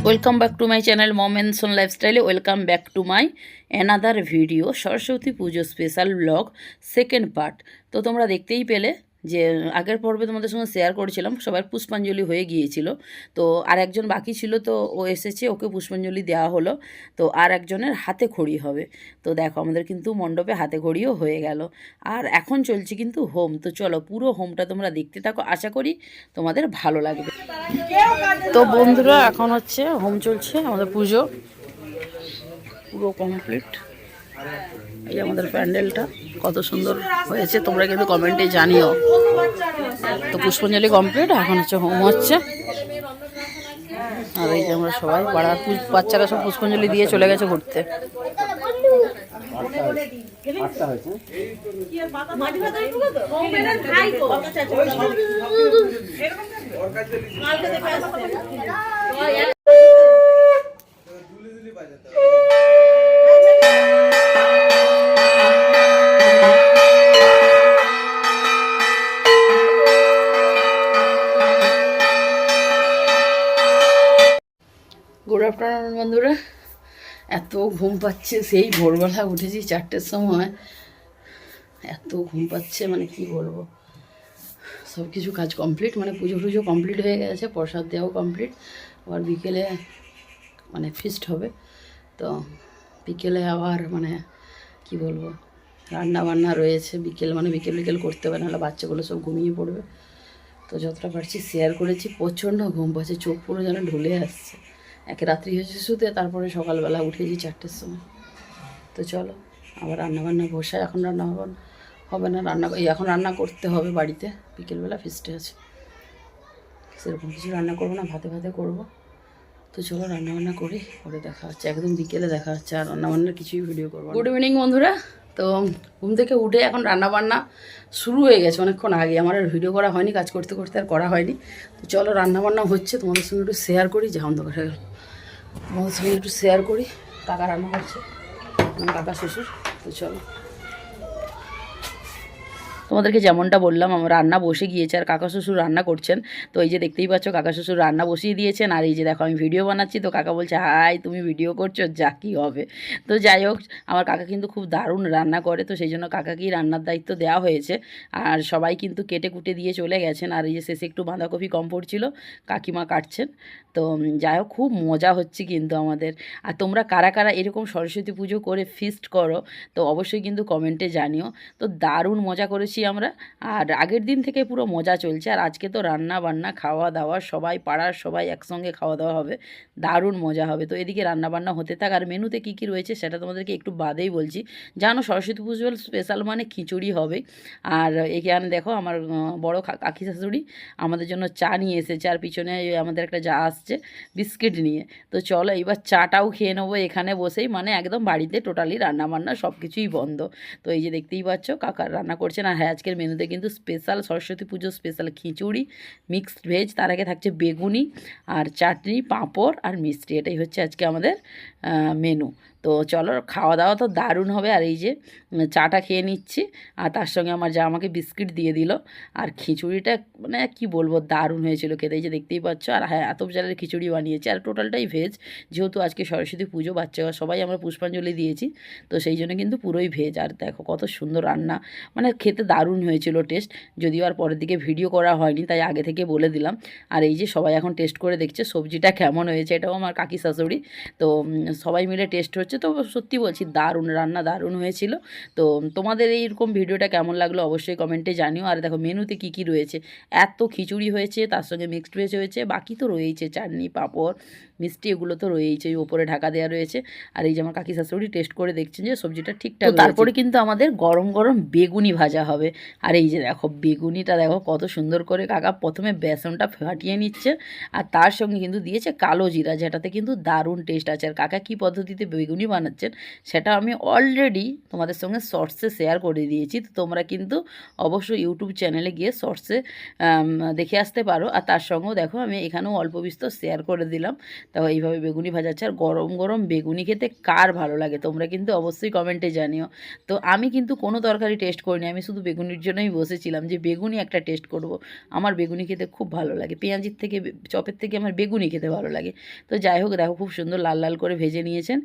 Welcome back to my channel mom and son লাইফস্টাইলে। Welcome back to my another video, Saraswati Pujo special blog second part. তো তোমরা দেখতেই পেলে যে আগের পর্বে তোমাদের সঙ্গে শেয়ার করেছিলাম, সবার পুষ্পাঞ্জলি হয়ে গিয়েছিল। তো আর একজন বাকি ছিল, তো ও এসেছে, ওকে পুষ্পাঞ্জলি দেওয়া হলো। তো আর একজনের হাতে খড়ি হবে। তো দেখো আমাদের কিন্তু মণ্ডপে হাতে খড়িও হয়ে গেল। আর এখন চলছে কিন্তু হোম। তো চলো পুরো হোমটা তোমরা দেখতে থাকো, আশা করি তোমাদের ভালো লাগবে। তো বন্ধুরা এখন হচ্ছে হোম চলছে, আমাদের পুজো পুরো কমপ্লিট। এই আমাদের প্যান্ডেলটা কত সুন্দর হয়েছে তোমরা কিন্তু কমেন্টে জানিও। তো পুষ্পাঞ্জলি কমপ্লিট, এখন হচ্ছে হোম হচ্ছে। আর এই যে আমরা সবাই পাড়ার বাচ্চারা সব পুষ্পাঞ্জলি দিয়ে চলে গেছে ঘুরতে। গুড আফটারনুন বন্ধুরা। এত ঘুম পাচ্ছে, সেই ভোরবেলা উঠেছি 4টের সময়। এত ঘুম পাচ্ছে মানে কি বলবো। সব কিছু কাজ কমপ্লিট, মানে পুজো টুজো কমপ্লিট হয়ে গেছে, প্রসাদ দেওয়াও কমপ্লিট। আবার বিকেলে মানে ফিস্ট হবে। তো বিকেলে আবার মানে কি বলবো, রান্না বান্না রয়েছে। বিকেল মানে বিকেল করতে হবে, নাহলে বাচ্চাগুলো সব ঘুমিয়ে পড়বে। তো যতটা পারছি শেয়ার করেছি। প্রচণ্ড ঘুম পাচ্ছে, চোখ পুরো যেন ঢুলে আসছে। একে রাত্রি হয়েছে শুতে, তারপরে সকালবেলা উঠেছি 4টের সময়। তো চলো আবার রান্নাবান্না বসায়। এখন রান্না হবে না, এখন রান্না করতে হবে বাড়িতে। বিকেলবেলা ফিস্টে আছে, সেরকম কিছু রান্না করবো না, ভাতে করবো। তো চলো রান্নাবান্না করি, পরে দেখা হচ্ছে, একদম বিকেলে দেখা হচ্ছে। আর রান্নাবান্নার কিছুই ভিডিও করবো। গুড ইভিনিং বন্ধুরা। তো ঘুম থেকে উঠে এখন রান্নাবান্না শুরু হয়ে গেছে অনেকক্ষণ আগে। আমার আর ভিডিও করা হয়নি, কাজ করতে করতে আর করা হয়নি। তো চলো রান্নাবান্না হচ্ছে, তোমাদের সঙ্গে একটু শেয়ার করি। যে অন্ধকার হয়ে গেল, তোমাদের সঙ্গে একটু শেয়ার করি। কাকা রান্না করছে, কাকা শ্বশুর। তো চলো, তোমাদেরকে যেমনটা বললাম, আমার রান্না বসে গিয়েছে আর কাকা শ্বশুর রান্না করছেন। তো এই যে দেখতেই পাচ্ছ, কাকা শ্বশুর রান্না বসিয়ে দিয়েছেন। আর এই যে দেখো আমি ভিডিও বানাচ্ছি, তো কাকা বলছে হাই তুমি ভিডিও করছো, যা কী হবে। তো যাই হোক, আমার কাকা কিন্তু খুব দারুণ রান্না করে, তো সেই জন্য কাকাকেই রান্নার দায়িত্ব দেওয়া হয়েছে। আর সবাই কিন্তু কেটে কুটে দিয়ে চলে গেছেন। আর এই যে শেষে একটু বাঁধাকপি কম পড়ছিল, কাকিমা কাটছেন। তো যাই হোক, খুব মজা হচ্ছে কিন্তু আমাদের। আর তোমরা কারা কারা এরকম সরস্বতী পুজো করে ফিস্ট করো, তো অবশ্যই কিন্তু কমেন্টে জানিও। তো দারুণ মজা করেছি আমরা। আর আগের দিন থেকে পুরো মজা চলছে। আর আজকে তো রান্না বান্না খাওয়া দাওয়া, সবাই পাড়ার সবাই একসঙ্গে খাওয়া দাওয়া হবে, দারুণ মজা হবে। তো এদিকে রান্না বান্না হতে থাক। আর মেনুতে কী কী রয়েছে সেটা তোমাদেরকে একটু বাদেই বলছি। জানো সরস্বতী পুজোর স্পেশাল মানে খিচুড়ি হবে। আর এখানে দেখো আমার বড় কাকি শাশুড়ি আমাদের জন্য চা নিয়ে এসেছে। আর পিছনে আমাদের একটা যা আসছে বিস্কিট নিয়ে। তো চলো এবার চাটাও খেয়ে নেবো এখানে বসেই, মানে একদম বাড়িতে টোটালি রান্নাবান্না সব কিছুই বন্ধ। তো এই যে দেখতেই পাচ্ছ কাকা রান্না করছেন। আর হ্যাঁ, আজকের মেনুতে কিন্তু স্পেশাল সরস্বতী পুজো স্পেশাল খিচুড়ি, মিক্সড ভেজ, তার আগে থাকছে বেগুনি আর চাটনি, পাঁপড় আর মিষ্টি। এটাই হচ্ছে আজকে আমাদের মেনু। তো চলো খাওয়া দাওয়া তো দারুণ হবে। আর এই যে চাটা খেয়ে নিচ্ছি, আর তার সঙ্গে আমার যা আমাকে বিস্কিট দিয়ে দিল। আর খিচুড়িটা মানে কি বলবো, দারুণ হয়েছিল খেতে। এই যে দেখতেই পাচ্ছ। আর হ্যাঁ, আতপ চালের খিচুড়ি বানিয়েছি, আর টোটালটাই ভেজ। যেহেতু আজকে সরস্বতী পুজো, বাচ্চা সবাই আমরা পুষ্পাঞ্জলি দিয়েছি, তো সেই জন্য কিন্তু পুরোই ভেজ। আর দেখো কত সুন্দর রান্না, মানে খেতে দারুণ হয়েছিল টেস্ট। যদিও আর পরের দিকে ভিডিও করা হয়নি, তাই আগে থেকে বলে দিলাম। আর এই যে সবাই এখন টেস্ট করে দেখছে সবজিটা কেমন হয়েছে। এটাও আমার কাকি শাশুড়ি। তো সবাই মিলে টেস্ট হচ্ছে। তো সত্যি বলছি দারুণ রান্না, দারুণ হয়েছিল। তো তোমাদের এইরকম ভিডিওটা কেমন লাগলো অবশ্যই কমেন্টে জানিও। আর দেখো মেনুতে কি কি রয়েছে, এত খিচুড়ি হয়েছে, তার সঙ্গে মিক্সড ভেজ হয়েছে, বাকি তো রয়েছে চাটনি, পাঁপড়, মিষ্টি, এগুলো তো রয়েছে, ওপরে ঢাকা দেওয়া রয়েছে। আর এই যে আমার কাকি শাশুড়ি টেস্ট করে দেখছেন যে সবজিটা ঠিকঠাক। তারপরে কিন্তু আমাদের গরম গরম বেগুনি ভাজা হবে। আর এই যে দেখো বেগুনিটা দেখো কত সুন্দর করে কাকা প্রথমে বেসনটা ফাটিয়ে নিচ্ছে, আর তার সঙ্গে কিন্তু দিয়েছে কালো জিরা, যেটাতে কিন্তু দারুণ টেস্ট আছে। আর কাকা কী পদ্ধতিতে বেগুনি বানাচ্ছেন সেটা আমি অলরেডি তোমাদের সঙ্গে শর্টসে শেয়ার করে দিয়েছি। তো তোমরা কিন্তু অবশ্যই ইউটিউব চ্যানেলে গিয়ে শর্টসে দেখে আসতে পারো। আর তার সঙ্গেও দেখো আমি এখানেও অল্প বিস্তর শেয়ার করে দিলাম। তো এইভাবে বেগুনি ভাজা হচ্ছে। আর গরম গরম বেগুনি খেতে কার ভালো লাগে তোমরা কিন্তু অবশ্যই কমেন্টে জানিও। তো আমি কিন্তু কোনো তরকারি টেস্ট করিনি, আমি শুধু বেগুনির জন্যই বসেছিলাম যে বেগুনি একটা টেস্ট করব। আমার বেগুনি খেতে খুব ভালো লাগে, পেঁয়াজির থেকে চপের থেকে আমার বেগুনি খেতে ভালো লাগে। তো যাই হোক, দেখো খুব সুন্দর লাল লাল করে ভেজে নিয়েছেন।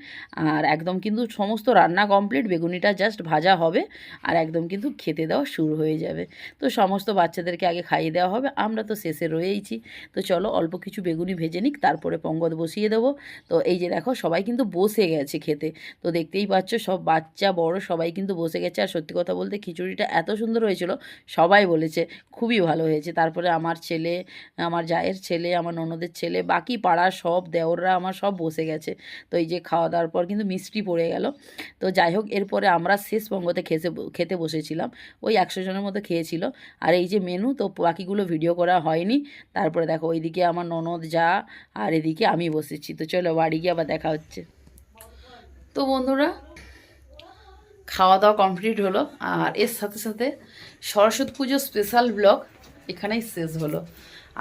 আর একদম কিন্তু সমস্ত রান্না কমপ্লিট, বেগুনিটা জাস্ট ভাজা হবে আর একদম কিন্তু খেতে দেওয়া শুরু হয়ে যাবে। তো সমস্ত বাচ্চাদেরকে আগে খাইয়ে দেওয়া হবে, আমরা তো শেষে রয়েইছি। তো চলো অল্প কিছু বেগুনি ভেজে নিক, তারপরে পঙ্গদ বসিয়ে দেবো। তো এই যে দেখো সবাই কিন্তু বসে গেছে খেতে। তো দেখতেই পাচ্ছ সব বাচ্চা বড় সবাই কিন্তু বসে গেছে। আর সত্যি কথা বলতে খিচুড়িটা এত সুন্দর হয়েছিল, সবাই বলেছে খুবই ভালো হয়েছে। তারপরে আমার ছেলে, আমার জায়ের ছেলে, আমার ননদের ছেলে, বাকি পাড়ার সব দেওররা আমার সব বসে গেছে। তো এই যে খাওয়া দাওয়ার পর কিন্তু মিষ্টি পড়ে গেল। তো যাই হোক, এরপরে আমরা শেষ পঙ্গতে খেতে বসেছিলাম। ওই 100 জনের মতো খেয়েছিল। আর এই যে মেনু, তো বাকিগুলো ভিডিও করা হয়নি। তারপরে দেখো ওইদিকে আমার ননদ যা, আর এদিকে আমি বসেছি। তো চলো বাড়ি গিয়ে আবার দেখা হচ্ছে। তো বন্ধুরা, খাওয়া দাওয়া কমপ্লিট হলো, আর এর সাথে সাথে সরস্বতী পুজো স্পেশাল ব্লগ এখানেই শেষ হলো।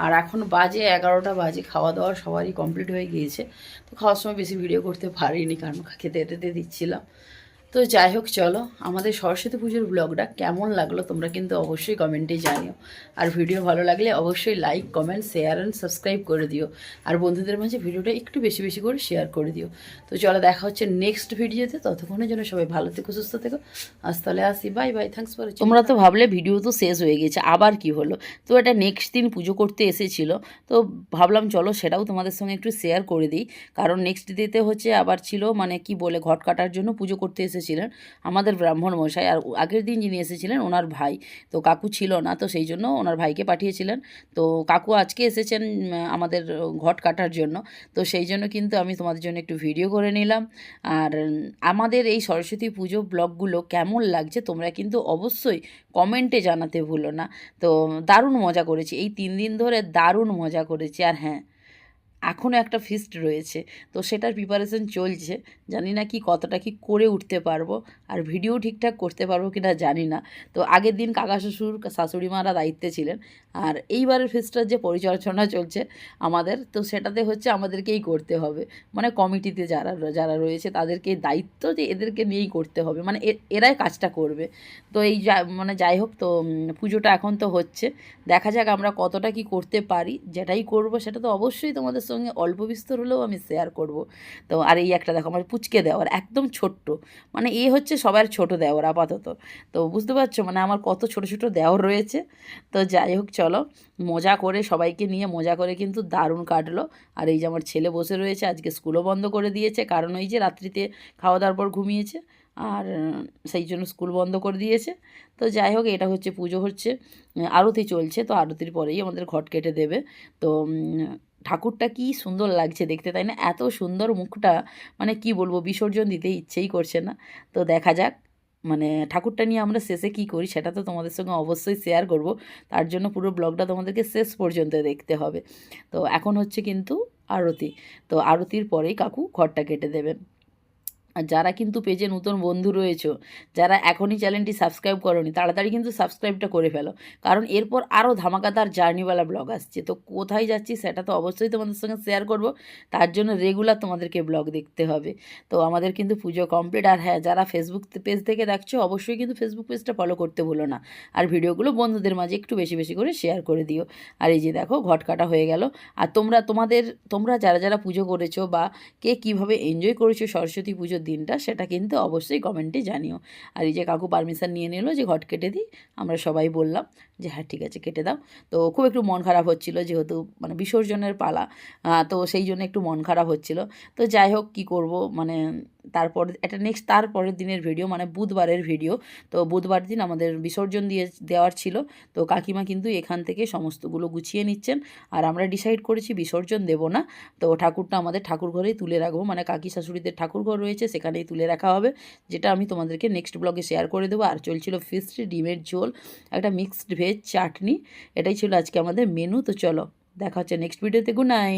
আর এখন বাজে 11টা বাজে, খাওয়া দাওয়া সবারই কমপ্লিট হয়ে গিয়েছে। তো খাওয়ার সময় বেশি ভিডিও করতে পারিনি, কারণ খেতে টেতে দিচ্ছিলাম। তো যাই হোক, চলো আমাদের সরস্বতী পুজোর ব্লগটা কেমন লাগলো তোমরা কিন্তু অবশ্যই কমেন্টে জানিও। আর ভিডিও ভালো লাগলে অবশ্যই like, comment, share and subscribe করে দিও। আর বন্ধুদের মাঝে ভিডিওটা একটু বেশি বেশি করে শেয়ার করে দিও। তো চলো দেখা হচ্ছে নেক্সট ভিডিওতে, ততক্ষণের জন্য সবাই ভালো থেকো, সুস্থ থেকো। আজ তাহলে আসি, বাই বাই, থ্যাঙ্কস ফর। তোমরা তো ভাবলে ভিডিও তো শেষ হয়ে গেছে, আবার কি হলো? তো এটা নেক্সট দিন পুজো করতে এসেছিলো, তো ভাবলাম চলো সেটাও তোমাদের সঙ্গে একটু শেয়ার করে দিই। কারণ নেক্সট ডেতে হচ্ছে আবার ছিল, মানে কি বলে, ঘট কাটার জন্য পুজো করতে এসেছিলেন আমাদের ব্রাহ্মণ মশাই। আর আগের দিন যিনি এসেছিলেন ওনার ভাই, তো কাকু ছিল না, তো সেই জন্য ওনার ভাইকে পাঠিয়েছিলেন। তো কাকু আজকে এসেছেন আমাদের ঘট কাটার জন্য। তো সেই জন্য কিন্তু আমি তোমাদের জন্য একটু ভিডিও করে নিলাম। আর আমাদের এই সরস্বতী পুজো ব্লগগুলো কেমন লাগছে তোমরা কিন্তু অবশ্যই কমেন্টে জানাতে ভুলো না। তো দারুণ মজা করেছি এই 3 দিন ধরে, দারুণ মজা করেছি। আর হ্যাঁ, এখনও একটা ফিস্ট রয়েছে, তো সেটার প্রিপারেশন চলছে। জানি না কি কতটা কি করে উঠতে পারবো, আর ভিডিও ঠিকঠাক করতে পারবো কি না জানি না। তো আগের দিন কাকা শ্বশুর শাশুড়ি মারা দায়িত্বে ছিলেন, আর এইবারের ফিস্টটার যে পরিচালনা চলছে আমাদের, তো সেটাতে হচ্ছে আমাদেরকেই করতে হবে। মানে কমিটিতে যারা যারা রয়েছে তাদেরকে দায়িত্ব যে এদেরকে নিয়েই করতে হবে, মানে এরাই কাজটা করবে। তো এই মানে যাই হোক, তো পুজোটা এখন তো হচ্ছে, দেখা যাক আমরা কতটা কি করতে পারি। যেটাই করব সেটা তো অবশ্যই তোমাদের সঙ্গে অল্প বিস্তর হলেও আমি শেয়ার করব। তো আর এই একটা দেখো আমার পুচকে দেওয়ার একদম ছোট্ট, মানে এ হচ্ছে সবার ছোট দেওয়ার আপাতত। তো বুঝতে পারছো মানে আমার কত ছোট ছোট দেওয়ার রয়েছে। তো যাই হোক, চলো মজা করে সবাইকে নিয়ে মজা করে কিন্তু দারুণ কাটলো। আর এই যে আমার ছেলে বসে রয়েছে, আজকে স্কুলও বন্ধ করে দিয়েছে, কারণ ওই যে রাত্রিতে খাওয়া দাওয়ার পর ঘুমিয়েছে, আর সেই জন্য স্কুল বন্ধ করে দিয়েছে। তো যাই হোক, এটা হচ্ছে পুজো হচ্ছে, আরতি চলছে, তো আরতির পরেই আমাদের ঘট কেটে দেবে। তো ঠাকুরটা কি সুন্দর লাগছে দেখতে, তাই না? এত সুন্দর মুখটা, মানে কি বলবো, বিসর্জন দিতে ইচ্ছেই করছে না। তো দেখা যাক, মানে ঠাকুরটা নিয়ে আমরা শেষে কি করি সেটা তো তোমাদের সঙ্গে অবশ্যই শেয়ার করব। তার জন্য পুরো ব্লগটা তোমাদেরকে শেষ পর্যন্ত দেখতে হবে। তো এখন হচ্ছে কিন্তু আরতি, তো আরতির পরেই কাকু ঘরটা কেটে দেবেন। আর যারা কিন্তু পেজে নতুন বন্ধু রয়েছো, যারা এখনই চ্যানেলটি সাবস্ক্রাইব করোনি, তাড়াতাড়ি কিন্তু সাবস্ক্রাইবটা করে ফেলো, কারণ এরপর আরও ধামাকাদার জার্নিওয়ালা ব্লগ আসছে। তো কোথায় যাচ্ছি সেটা তো অবশ্যই তোমাদের সঙ্গে শেয়ার করব, তার জন্য রেগুলার তোমাদেরকে ব্লগ দেখতে হবে। তো আমাদের কিন্তু পুজো কমপ্লিট। আর হ্যাঁ, যারা ফেসবুক পেজ থেকে দেখছো অবশ্যই কিন্তু ফেসবুক পেজটা ফলো করতে ভুলো না, আর ভিডিওগুলো বন্ধুদের মাঝে একটু বেশি বেশি করে শেয়ার করে দিও। আর এই যে দেখো ঘট কাটা হয়ে গেল। আর তোমরা যারা যারা পুজো করেছো বা কে কীভাবে এনজয় করেছো সরস্বতী পুজোর দিনটা, সেটা কিন্তু অবশ্যই কমেন্টে জানিও। আর এই যে কাকু পারমিশন নিয়ে নিল যে ঘট কেটে দিই, আমরা সবাই বললাম যে হ্যাঁ ঠিক আছে কেটে দাও। তো খুব একটু মন খারাপ হচ্ছিল, যেহেতু মানে বিসর্জনের পালা, তো সেই জন্য একটু মন খারাপ হচ্ছিল। তো যাই হোক, কী করব, মানে তারপর এটা নেক্সট তারপরের দিনের ভিডিও, মানে বুধবারের ভিডিও। তো বুধবার দিন আমাদের বিসর্জন দেওয়ার ছিল, তো কাকিমা কিন্তু এখান থেকে সমস্তগুলো গুছিয়ে নিচ্ছেন। আর আমরা ডিসাইড করেছি বিসর্জন দেব না, তো ঠাকুরটা আমাদের ঠাকুর ঘরেই তুলে রাখবো, মানে কাকি শাশুড়িদের ঠাকুর ঘর রয়েছে সেখানেই তুলে রাখা হবে, যেটা আমি তোমাদেরকে নেক্সট ব্লগে শেয়ার করে দেবো। আর চলছিল ফিস্ট, ডিমের ঝোল, একটা মিক্সড ভেজ চাটনি, এটাই ছিল আজকে আমাদের মেনু। তো চলো দেখা হচ্ছে নেক্সট ভিডিওতে। Good night.